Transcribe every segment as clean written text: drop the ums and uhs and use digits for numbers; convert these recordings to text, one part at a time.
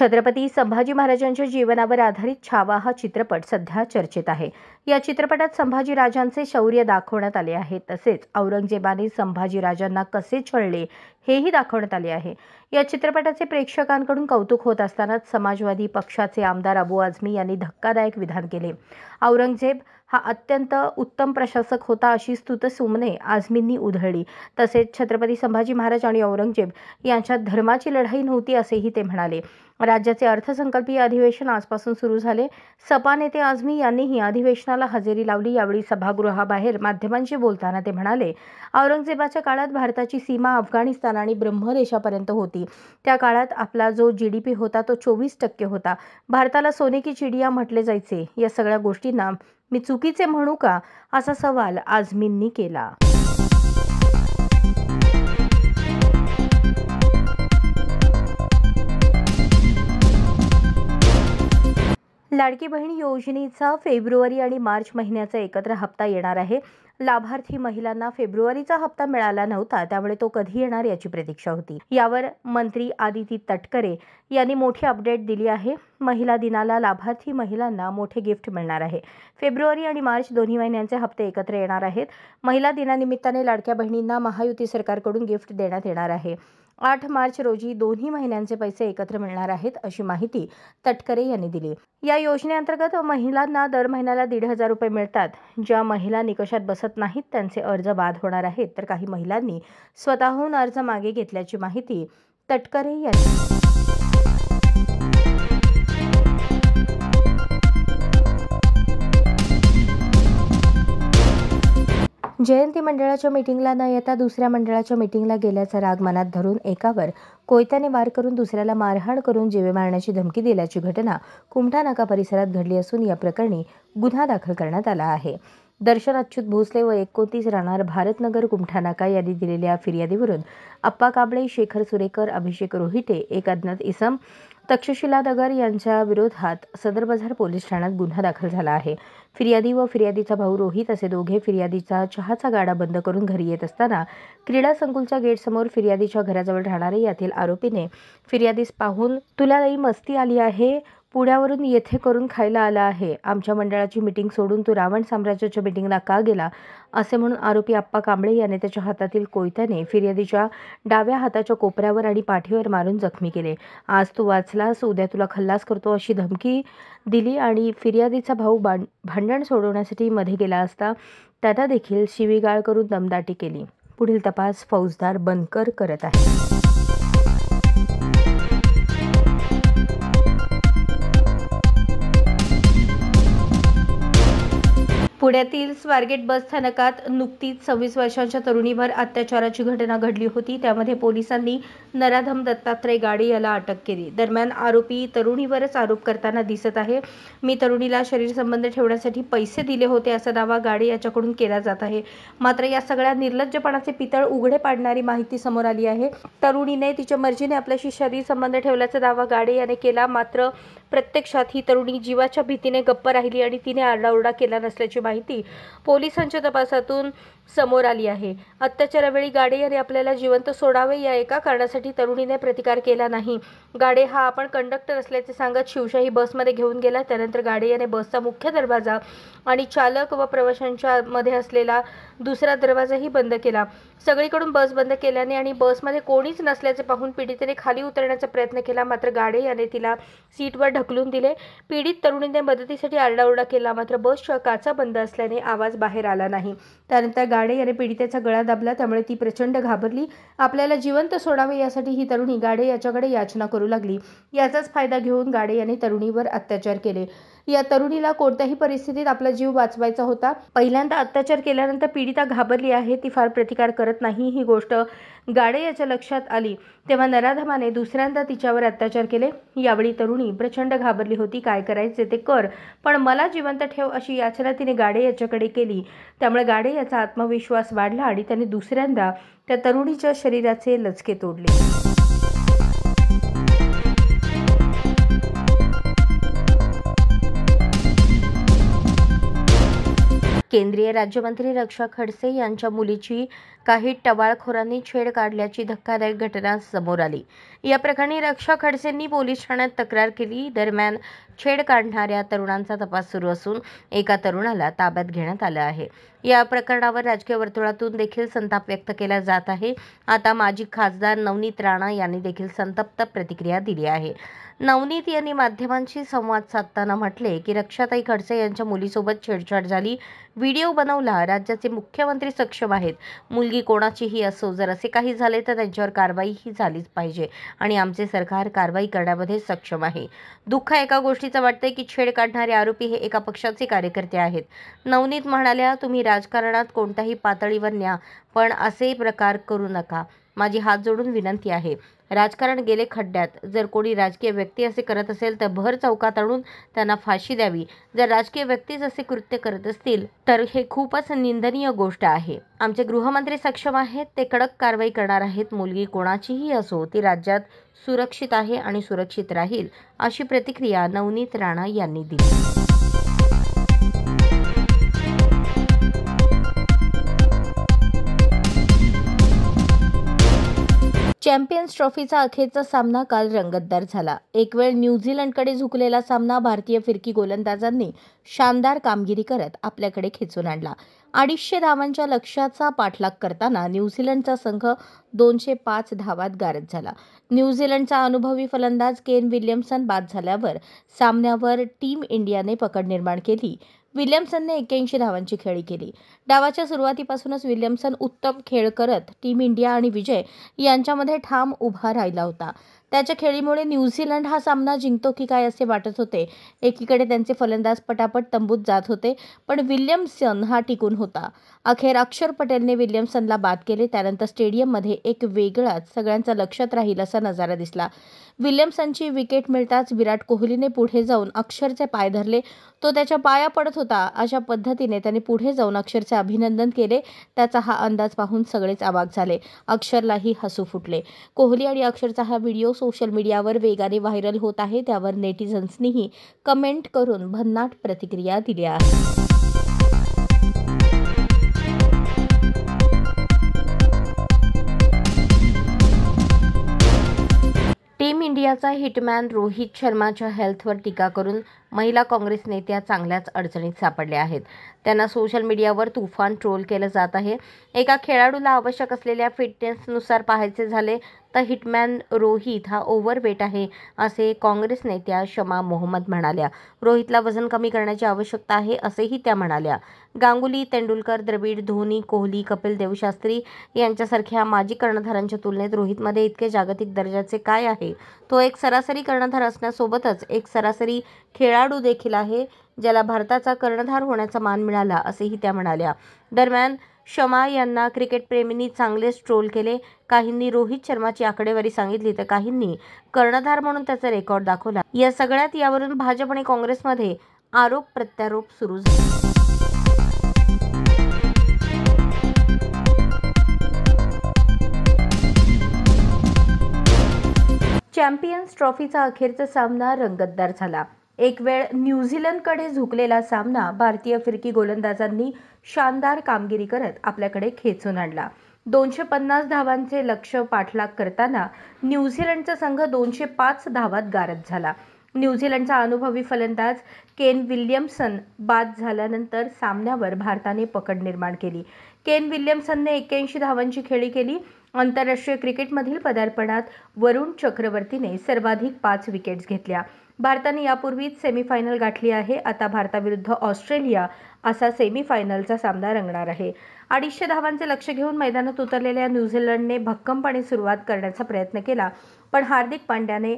छत्रपती संभाजी महाराजांच्या जीवनावर आधारित छावा हा चित्रपट सध्या चर्चेत आहे। या चित्रपटात संभाजी राजांचे शौर्य दाखवण्यात आले आहे, तसेच औरंगजेबाने संभाजी राजांना कसे छळले हेही दाखवण्यात आले आहे। या चित्रपटाचे प्रेक्षकांकडून कौतुक होत असतानाच समाजवादी पक्षाचे आमदार अबू आझमी यांनी धक्कादायक विधान केले। औरंगजेब हा अत्यंत उत्तम प्रशासक होता अशी स्तुतसुमने आझमींनी उधळली। तसेच छत्रपती संभाजी महाराज आणि औरंगजेब यांच्यात धर्माची लढाई नव्हती असेही ते म्हणाले। राज्याचे अर्थसंकल्पीय अधिवेशन आजपासून सुरू झाले। सपा नेते आझमी यांनीही अधिवेशनाला हजेरी लावली। यावेळी सभागृहाबाहेर माध्यमांशी बोलताना ते म्हणाले, औरंगजेबाच्या काळात भारताची सीमा अफगाणिस्तान आणि ब्रह्मदेशापर्यंत होती। त्या काळात आपला जो जीडीपी होता तो 24% होता। भारताला सोने की चिडिया म्हटले जायचे। या सगळ्या गोष्टींना मी चुकीचे म्हणू का, असा सवाल आझमींनी केला। लाडकी बहीण योजनेचा फेब्रुवारी आणि मार्च महिन्याचा एकत्र हप्ता येणार आहे। लाभार्थी महिलांना फेब्रुवारीचा हप्ता मिळाला नव्हता, त्यामुळे तो कधी येणार याची प्रतीक्षा होती। यावर मंत्री आदिती तटकरे यांनी मोठी अपडेट दिली आहे। महिला दिनाला लाभार्थी महिलांना मोठे गिफ्ट मिळणार आहे। फेब्रुवारी आणि मार्च दोन्ही महिन्यांचे हप्ते एकत्र येणार आहेत। महिला दिनानिमित्ताने लाडक्या बहिणींना महायुती सरकारकडून गिफ्ट देण्यात येणार आहे। 8 मार्च रोजी दोन्ही महिन्यांचे पैसे एकत्र मिळणार आहेत, अशी माहिती तटकरे यांनी दिली। या योजनेअंतर्गत महिलांना दर महिन्याला 1,500 रुपये मिळतात। ज्या महिला निकषात बसत नाहीत त्यांचे अर्ज बाद होणार आहेत, तर काही महिलांनी स्वतःहून अर्ज मागे घेतल्याची माहिती तटकरे यांनी जयंती मंडळाच्या मीटिंगला न येता दुसऱ्या मंडळाच्या मीटिंगला गेल्याचा राग मनात धरून एकावर कोयत्याने वार करून दुसऱ्याला मारहाण करून जीवे मारण्याची धमकी दिल्याची घटना कुमठा नाका परिसरात घडली असून या प्रकरणी गुन्हा दाखल करण्यात आला आहे। दर्शन अच्युत भोसले व 29 राहणार भारतनगर कुमठा नाका यांनी दिलेल्या फिर्यादीवरून अप्पा कांबळे, शेखर सुरेकर, अभिषेक रोहिटे, एक अज्ञात इसम, तक्षशिला नगर यांच्या विरोधात सदर बाजार पोलीस ठाण्यात गुन्हा दाखल झाला आहे। फिर्यादी व फिर्यादीचा भाऊ रोहित असे दोघे फिर्यादीचा चहाचा गाडा बंद करून घरी येत असताना क्रीडा संकुलच्या गेटसमोर फिर्यादीच्या घराजवळ राहणारे यातील आरोपीने फिर्यादीस पाहून, तुला लई मस्ती आली आहे, पुण्यावरून येथे करून खायला आला आहे, आमच्या मंडळाची मीटिंग सोडून तू रावण साम्राज्याच्या मीटिंगला का गेला, असे म्हणून आरोपी अप्पा कांबळे याने त्याच्या हातातील कोयत्याने फिर्यादीच्या डाव्या हाताच्या कोपऱ्यावर आणि पाठीवर मारून जखमी केले। आज तू वाचलास, उद्या तुला खल्लास करतो अशी धमकी दिली आणि फिर्यादीचा भाऊ भांडण सोडवण्यासाठी मध्ये गेला असता त्याला देखील शिवीगाळ करून दमदाटी केली। पुढील तपास फौजदार बनकर करत आहे। पुण्यातील स्वारगेट बस स्थानकात नुकतीच 26 वर्षांच्या तरुणीवर अत्याचाराची घटना घडली होती। त्यामध्ये पोलिसांनी नराधम दत्तात्रय गाडे याला अटक केली। दरम्यान आरोपी तरुणीवरच आरोप करताना दिसत आहे। मी तरुणीला शरीर संबंध ठेवण्यासाठी पैसे दिले होते असा दावा गाडे याच्याकडून केला जात आहे। मात्र या सगळ्या निर्लज्जपणाचे पितळ उघडे पाडणारी माहिती समोर आली आहे। तरुणीने तिच्या मर्जीने आपल्याशी शरीर संबंध ठेवल्याचा दावा गाडे याने केला, मात्र प्रत्यक्षात ही तरुणी जीवाच्या भीतीने गप्प राहिली आणि तिने आरडाओरडा केला नसल्याची माहिती पोलिसांच्या तपासातून समोर आली आहे। अत्याचारावेळी गाडे याने आपल्याला जिवंत सोडावे या एका कारणासाठी तरुणीने प्रतिकार केला नाही। गाडे हा आपण कंडक्टर असल्याचे सांगत शिवशाही बसमध्ये घेऊन गेला। त्यानंतर गाडे याने बसचा मुख्य दरवाजा आणि चालक व प्रवाशांच्या मध्ये असलेला दुसरा दरवाजाही बंद केला। सगळीकडून बस बंद केल्याने आणि बसमध्ये कोणीच नसल्याचे पाहून पीडितेने खाली उतरण्याचा प्रयत्न केला, मात्र गाडे याने तिला सीटवर ढकलून दिले। पीडित तरुणीने मदतीसाठी आरडाओरडा केला, मात्र बसच्या काचा बंद असल्याने आवाज बाहेर आला नाही। त्यानंतर गाडे याने पीडितेचा गळा दाबला, त्यामुळे ती प्रचंड घाबरली। आपल्याला जिवंत सोडावे यासाठी ही तरुणी गाडे याच्याकडे याचना करू लागली। याचाच फायदा घेऊन गाडे याने तरुणीवर अत्याचार केले। या तरुणीला कोणत्याही परिस्थितीत आपला जीव वाचवायचा होता। पहिल्यांदा अत्याचार केल्यानंतर पीडिता घाबरली आहे, ती फार प्रतिकार करत नाही। ही गोष्ट गाडे याच्या लक्षात आली तेव्हा नराधमाने दुसऱ्यांदा तिच्यावर अत्याचार केले। यावेळी तरुणी प्रचंड घाबरली होती। काय करायचे ते कर, पण मला जिवंत ठेव अशी याचना तिने गाडे याच्याकडे केली। त्यामुळे गाडे याचा आत्मविश्वास वाढला आणि त्याने दुसऱ्यांदा त्या तरुणीच्या शरीराचे लचके तोडले। केंद्रीय राज्यमंत्री रक्षा खडसे यांच्या मुलीची काही टवाळखोरांनी छेड काढल्याची धक्कादायक घटना समोर आली। या प्रकरणी रक्षा खडसेंनी पोलीस ठाण्यात तक्रार केली। दरम्यान छेड काढणाऱ्या तरुणांचा तपास सुरू असून एका तरुणाला ताब्यात घेण्यात आलं आहे। या प्रकरणावर राजकीय वर्तुळातून देखील संताप व्यक्त केला जात आहे। आता माजी खासदार नवनीत राणा यांनी देखील संतप्त प्रतिक्रिया दिली आहे। नवनीत यांनी माध्यमांशी संवाद साधताना म्हटले की रक्षाताई खडसे यांच्या मुलीसोबत छेडछाड झाली, व्हिडिओ बनवला, राज्याचे मुख्यमंत्री सक्षम आहेत, मुलगी कोणाचीही असो, जर असे काही झाले तर त्यांच्यावर कारवाई ही झालीच पाहिजे आणि आमचे सरकार कारवाई करण्यामध्ये सक्षम आहे। दुःख एका गोष्टीचं वाटतंय की छेड काढणारे आरोपी हे एका पक्षाचे कार्यकर्ते आहेत। नवनीत म्हणाल्या, तुम्ही राजकारणात कोणत्याही पातळीवर न्या, पण असे प्रकार करू नका। माझी हात जोडून विनंती आहे। राजकारण गेले खड्ड्यात। जर कोणी राजकीय व्यक्ती असे करत असेल तर भर चौकात आणून त्यांना फाशी द्यावी। जर राजकीय व्यक्तीच असे कृत्य करत असतील तर हे खूपच निंदनीय गोष्ट आहे। आमचे गृहमंत्री सक्षम आहेत, ते कडक कारवाई करणार आहेत। मुलगी कोणाचीही असो, ती राज्यात सुरक्षित आहे आणि सुरक्षित राहील, अशी प्रतिक्रिया नवनीत राणा यांनी दिली। चॅम्पियन्स ट्रॉफीचा अखेरचा सामना काल रंगतदार झाला। एक वेळ न्यूझीलंडकडे झुकलेला सामना भारतीय फिरकी गोलंदाजांनी शानदार कामगिरी करत आपल्याकडे खेचून आणला। 250 धावांच्या लक्ष्याचा पाठलाग करताना न्यूझीलंडचा संघ 205 धावात गारद झाला। न्यूझीलंडचा अनुभवी फलंदाज केन विल्यमसन बाद झाल्यावर सामन्यावर टीम इंडियाने पकड निर्माण केली। विल्यमसनने 81 धावांची खेळी केली। डावाच्या सुरुवातीपासूनच विल्यमसन उत्तम खेळ करत टीम इंडिया आणि विजय यांच्यामध्ये ठाम उभा राहिला होता। त्याच्या खेळीमुळे न्यूझीलंड हा सामना जिंकतो की काय असे वाटत होते। एकीकडे त्यांचे फलंदाज पटापट तंबूत जात होते, पण विल्यमसन हा टिकून होता। अखेर अक्षर पटेलने विल्यमसनला बाद केले। त्यानंतर स्टेडियममध्ये एक वेगळाच, सगळ्यांच्या लक्षात राहील असा नजारा दिसला। विल्यमसनची विकेट मिळताच विराट कोहलीने पुढे जाऊन अक्षरचे पाय धरले। तो त्याच्या पाया पडत होता। अशा पद्धतीने त्याने पुढे जाऊन अक्षरचे अभिनंदन केले। त्याचा हा अंदाज पाहून सगळेच अवाक झाले। अक्षरलाही हसू फुटले। कोहली आणि अक्षरचा हा व्हिडिओ सोशल मीडियावर वेगाने व्हायरल होत आहे। त्यावर नेटिझन्सनीही कमेंट करून भन्नाट प्रतिक्रिया दिल्या आहेत। टीम इंडियाचा हिटमॅन रोहित शर्माच्या हेल्थवर टीका करून महिला काँग्रेस नेत्या चांगल्याच अडचणीत सापडल्या आहेत। त्यांना सोशल मीडियावर तुफान ट्रोल केलं जात आहे। एका खेळाडूला आवश्यक असलेल्या फिटनेसनुसार पाहायचे झाले तर हिटमॅन रोहित हा ओव्हरवेट आहे, असे काँग्रेस नेत्या शमा मोहम्मद म्हणाल्या। रोहितला वजन कमी करण्याची आवश्यकता आहे, असेही त्या म्हणाल्या। गांगुली, तेंडुलकर, द्रविड, धोनी, कोहली, कपिल देव शास्त्री यांच्यासारख्या माजी कर्णधारांच्या तुलनेत रोहितमध्ये इतके जागतिक दर्जाचे काय आहे? तो एक सरासरी कर्णधार असण्यासोबतच एक सरासरी खेळाडू देखील आहे, ज्याला भारताचा कर्णधार होण्याचा मान मिळाला, असेही त्या म्हणाल्या। दरम्यान शमा यांना क्रिकेटप्रेमींनी चांगलेच ट्रोल केले। काहींनी रोहित शर्माची आकडेवारी सांगितली तर काहींनी कर्णधार म्हणून त्याचा रेकॉर्ड दाखवला। या सगळ्यात यावरून भाजप आणि काँग्रेसमध्ये आरोप प्रत्यारोप सुरू झाले। चॅम्पियन्स ट्रॉफीचा अखेरचा सामना रंगतदार झाला। एक वेळ न्यूझीलंडकडे झुकलेला सामना भारतीय फिरकी गोलंदाजांनी शानदार कामगिरी करत आपल्याकडे खेचून आणला। 250 धावांचे लक्ष्य पाठलाग करताना न्यूझीलंडचा संघ 205 धावात गारद झाला। न्यूझीलंडचा अनुभवी फलंदाज केन विल्यमसन बाद झाल्यानंतर सामन्यावर भारताने पकड निर्माण केली। केन विल्यमसनने 81 धावांची खेळी केली। आंतरराष्ट्रीय क्रिकेटमधील पदार्पणात वरुण चक्रवर्तीने सर्वाधिक 5 विकेट्स घेतल्या। भारताने यापूर्वीच सेमीफायनल गाठली आहे। आता भारताविरुद्ध ऑस्ट्रेलिया असा सेमीफायनलचा सामना रंगणार आहे। 250 धावांचे लक्ष्य घेऊन मैदानात उतरलेल्या न्यूझीलंडने भक्कमपणे सुरुवात करण्याचा प्रयत्न केला, पण हार्दिक पांड्याने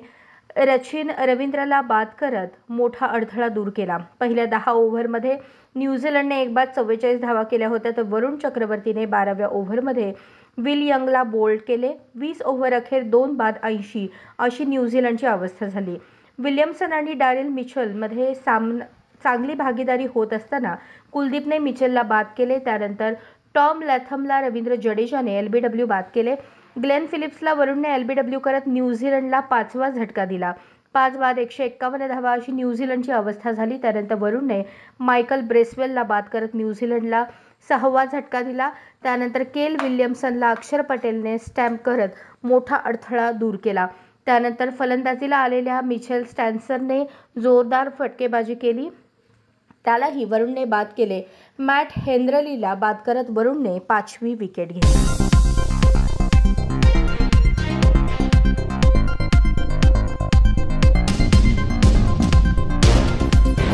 सचिन रवींद्रला बाद करत मोठा अडथळा दूर केला। पहिल्या 10 ओव्हरमध्ये न्यूझीलंडने एक बाद 44 धावा केल्या होत्या, तर वरुण चक्रवर्तीने 12व्या ओव्हरमध्ये विल यंगला बोल्ड केले। 20 ओव्हर अखेर 2 बाद 80 अशी न्यूझीलंडची अवस्था झाली। विल्यमसन आणि डॅरिल मिचेल मध्ये चांगली भागीदारी होत असताना कुलदीपने मिचेलला बाद केले। त्यानंतर टॉम लॅथमला रवींद्र जडेजाने एलबीडब्ल्यू बाद केले। ग्लेन फिलिप्सला वरुणने एलबीडब्ल्यू करत न्यूझीलंडला 5वा झटका दिला। 5 बाद 151 धावा अशी न्यूझीलंडची अवस्था झाली। त्यानंतर वरुणने मायकल ब्रेसवेलला बाद करत न्यूझीलंडला 6वा झटका दिला। त्यानंतर केल विल्यमसनला अक्षर पटेलने स्टंप करत मोठा अडथळा दूर केला। त्यानंतर फलंदाजीला आलेल्या मिचेल स्टॅनसनने जोरदार फटकेबाजी केली, त्यालाही वरुणने बाद केले। मॅट हेनरीला बाद करत वरुणने 5वी विकेट घेतली।